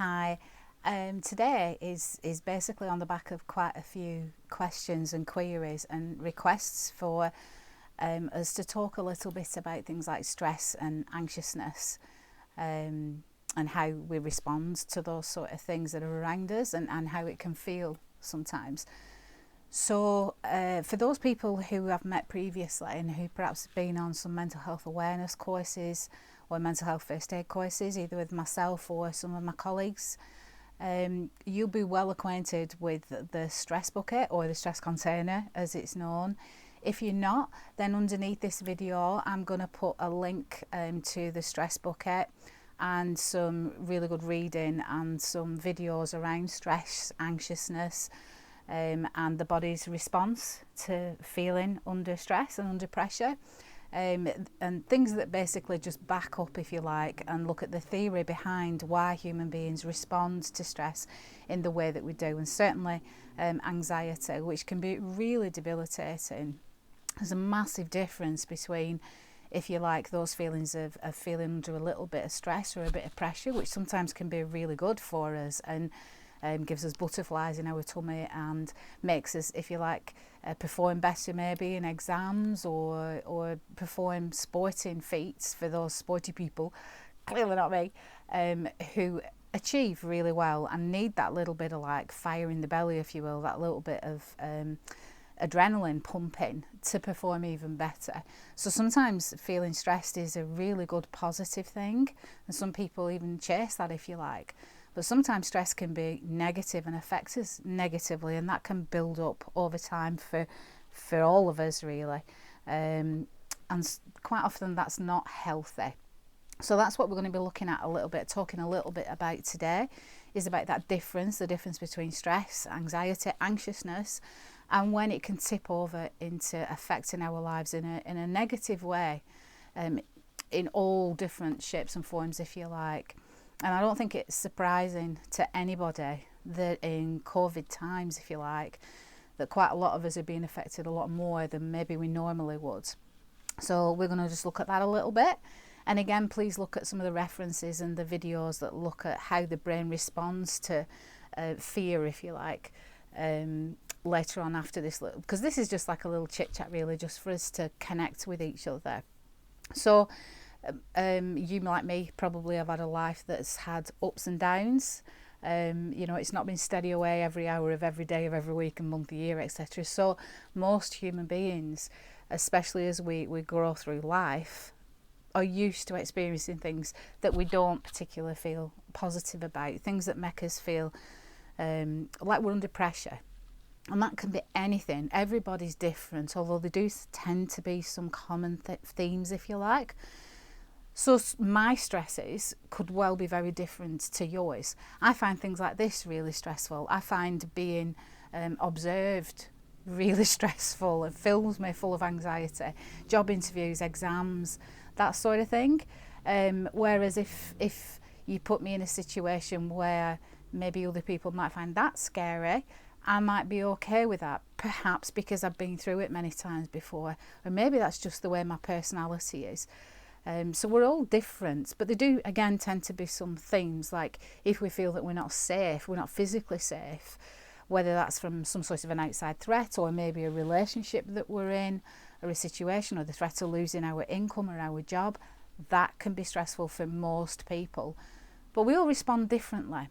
Hi. Today is basically on the back of quite a few questions and queries and requests for us to talk a little bit about things like stress and anxiousness, and how we respond to those sort of things that are around us, and how it can feel sometimes. So for those people who I've met previously and who perhaps have been on some mental health awareness courses or mental health first aid courses, either with myself or some of my colleagues, you'll be well acquainted with the stress bucket, or the stress container as it's known. If you're not, then underneath this video I'm going to put a link to the stress bucket and some really good reading and some videos around stress, anxiousness, and the body's response to feeling under stress and under pressure, and things that basically just back up, if you like, and look at the theory behind why human beings respond to stress in the way that we do. And certainly anxiety, which can be really debilitating. There's a massive difference between, if you like, those feelings of feeling under a little bit of stress or a bit of pressure, which sometimes can be really good for us and gives us butterflies in our tummy and makes us, if you like, perform better maybe in exams or perform sporting feats for those sporty people, clearly not me, who achieve really well and need that little bit of like fire in the belly, if you will, that little bit of adrenaline pumping to perform even better. So sometimes feeling stressed is a really good positive thing, and some people even chase that, if you like. But sometimes stress can be negative and affect us negatively, and that can build up over time for all of us, really. And quite often that's not healthy. So that's what we're going to be looking at a little bit, talking a little bit about today, is about that difference, the difference between stress, anxiety, anxiousness, and when it can tip over into affecting our lives in a negative way, in all different shapes and forms, if you like. And I don't think it's surprising to anybody that in COVID times, if you like, that quite a lot of us are being affected a lot more than maybe we normally would. So we're going to just look at that a little bit. And again, please look at some of the references and the videos that look at how the brain responds to fear, if you like, later on after this, because this is just like a little chit chat really, just for us to connect with each other. So you, like me, probably have had a life that's had ups and downs. It's not been steady away every hour of every day of every week and month, year, etc. So most human beings, especially as we grow through life, are used to experiencing things that we don't particularly feel positive about, things that make us feel like we're under pressure. And that can be anything. Everybody's different, although there do tend to be some common themes, if you like. So my stresses could well be very different to yours. I find things like this really stressful. I find being observed really stressful. It fills me full of anxiety. Job interviews, exams, that sort of thing. Whereas if you put me in a situation where maybe other people might find that scary, I might be okay with that, perhaps because I've been through it many times before, or maybe that's just the way my personality is. So we're all different, but there do again tend to be some themes, like if we feel that we're not safe, we're not physically safe, whether that's from some sort of an outside threat, or maybe a relationship that we're in, or a situation, or the threat of losing our income or our job, that can be stressful for most people. But we all respond differently.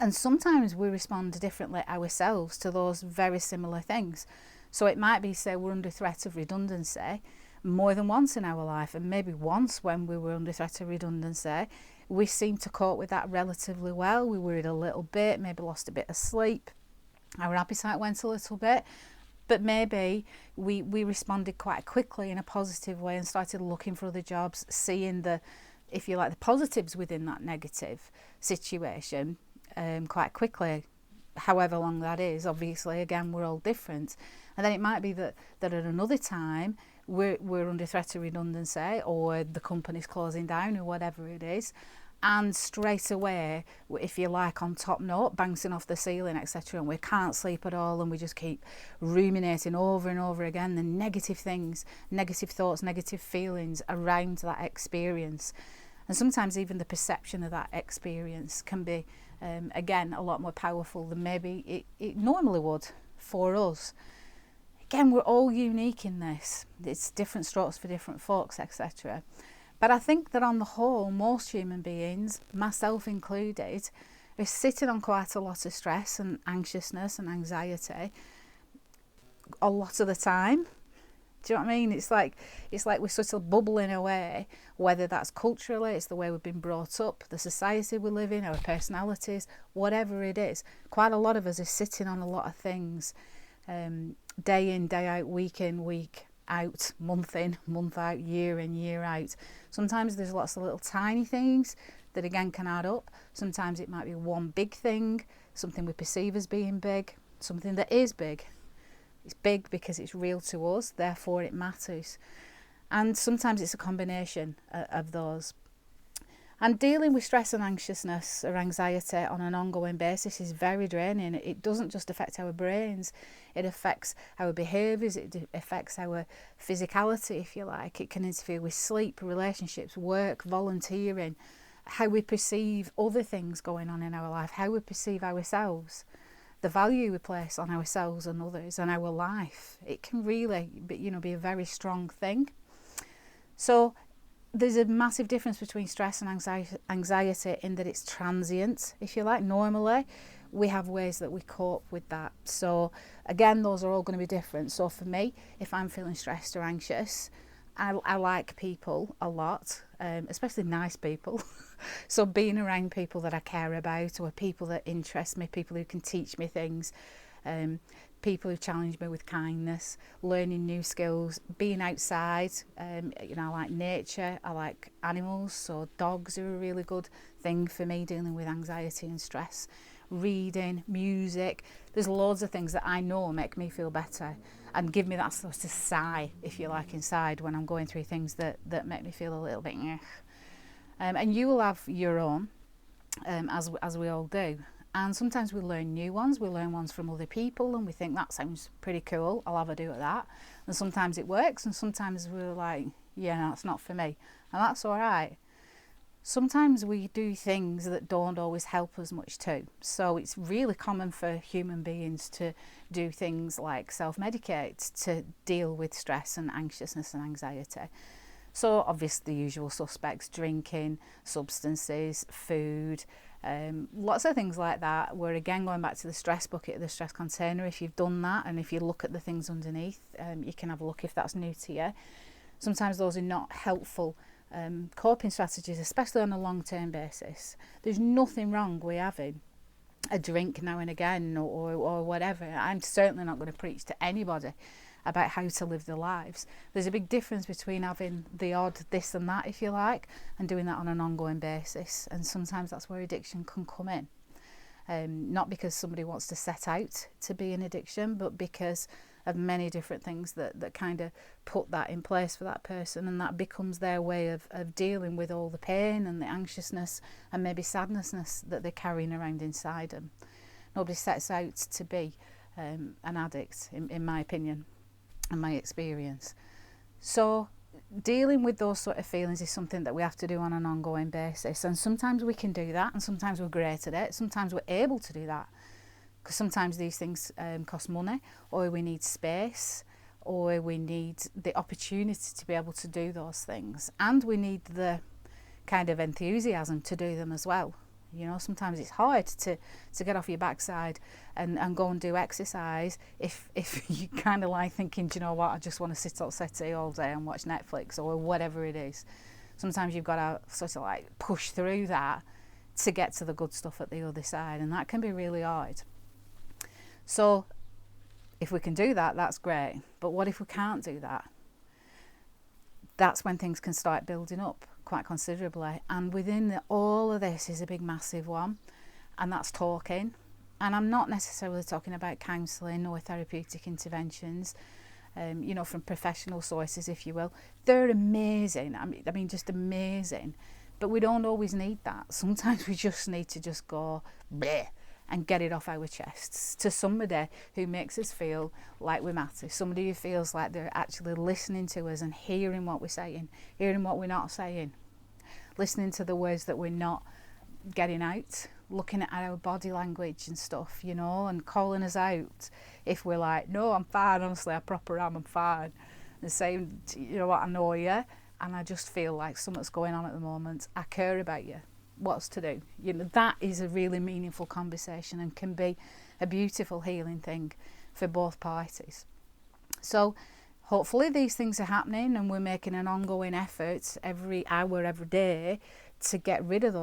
And sometimes we respond differently ourselves to those very similar things. So it might be, say, we're under threat of redundancy more than once in our life, and maybe once when we were under threat of redundancy, we seemed to cope with that relatively well. We worried a little bit, maybe lost a bit of sleep, our appetite went a little bit, but maybe we responded quite quickly in a positive way and started looking for other jobs, seeing the, if you like, the positives within that negative situation quite quickly, however long that is. Obviously, again, we're all different. And then it might be that at another time we're under threat of redundancy, or the company's closing down, or whatever it is, and straight away, if you like, on top note, bouncing off the ceiling, etc., and we can't sleep at all, and we just keep ruminating over and over again the negative things, negative thoughts, negative feelings around that experience. And sometimes even the perception of that experience can be, again, a lot more powerful than maybe it normally would for us. Again, we're all unique in this. It's different strokes for different folks, etc. But I think that on the whole, most human beings, myself included, are sitting on quite a lot of stress and anxiousness and anxiety a lot of the time. Do you know what I mean? It's like we're sort of bubbling away, whether that's culturally, it's the way we've been brought up, the society we live in, our personalities, whatever it is. Quite a lot of us are sitting on a lot of things, day in, day out, week in, week out, month in, month out, year in, year out. Sometimes there's lots of little tiny things that again can add up. Sometimes it might be one big thing, something we perceive as being big, something that is big. It's big because it's real to us, therefore it matters. And sometimes it's a combination of those. And dealing with stress and anxiousness or anxiety on an ongoing basis is very draining. It doesn't just affect our brains, it affects our behaviours, it affects our physicality, if you like. It can interfere with sleep, relationships, work, volunteering, how we perceive other things going on in our life, how we perceive ourselves, the value we place on ourselves and others and our life. It can really be a very strong thing. So there's a massive difference between stress and anxiety in that it's transient, if you like. Normally we have ways that we cope with that. So again, those are all going to be different. So for me, if I'm feeling stressed or anxious, I like people a lot, especially nice people. So being around people that I care about, or people that interest me, people who can teach me things, people who challenge me with kindness, learning new skills, being outside. I like nature, I like animals, so dogs are a really good thing for me dealing with anxiety and stress. Reading, music, there's loads of things that I know make me feel better and give me that sort of sigh, if you like, inside when I'm going through things that make me feel a little bit and you will have your own, as we all do. And sometimes we learn new ones, we learn ones from other people and we think that sounds pretty cool, I'll have a do at that. And sometimes it works and sometimes we're like, yeah, no, it's not for me. And that's all right. Sometimes we do things that don't always help us much too. So it's really common for human beings to do things like self-medicate to deal with stress and anxiousness and anxiety. So obviously the usual suspects: drinking, substances, food, lots of things like that. We're again going back to the stress bucket, the stress container. If you've done that and if you look at the things underneath, you can have a look if that's new to you. Sometimes those are not helpful coping strategies, especially on a long-term basis. There's nothing wrong with having a drink now and again or whatever. I'm certainly not going to preach to anybody about how to live their lives. There's a big difference between having the odd this and that, if you like, and doing that on an ongoing basis. And sometimes that's where addiction can come in. Not because somebody wants to set out to be an addiction, but because of many different things that kind of put that in place for that person, and that becomes their way of dealing with all the pain and the anxiousness and maybe sadnessness that they're carrying around inside them. Nobody sets out to be an addict, in my opinion and my experience. So dealing with those sort of feelings is something that we have to do on an ongoing basis, and sometimes we can do that and sometimes we're great at it, sometimes we're able to do that, because sometimes these things cost money, or we need space, or we need the opportunity to be able to do those things, and we need the kind of enthusiasm to do them as well. Sometimes it's hard to get off your backside and go and do exercise if you kind of like thinking, do you know what, I just want to sit on settee all day and watch Netflix or whatever it is. Sometimes you've got to sort of like push through that to get to the good stuff at the other side, and that can be really hard. So if we can do that, that's great. But what if we can't do that? That's when things can start building up quite considerably. And within all of this is a big massive one, and that's talking. And I'm not necessarily talking about counselling or therapeutic interventions, from professional sources, if you will. They're amazing. I mean, just amazing. But we don't always need that. Sometimes we just need to just go bleh and get it off our chests to somebody who makes us feel like we matter, somebody who feels like they're actually listening to us and hearing what we're saying, hearing what we're not saying. listening to the words that we're not getting out, looking at our body language and stuff, you know, and calling us out if we're like, no, I'm fine, honestly, I proper am, I'm fine. And saying, you know what, I know you, and I just feel like something's going on at the moment. I care about you. What's to do? You know, that is a really meaningful conversation and can be a beautiful healing thing for both parties. So hopefully these things are happening, and we're making an ongoing effort every hour, every day, to get rid of those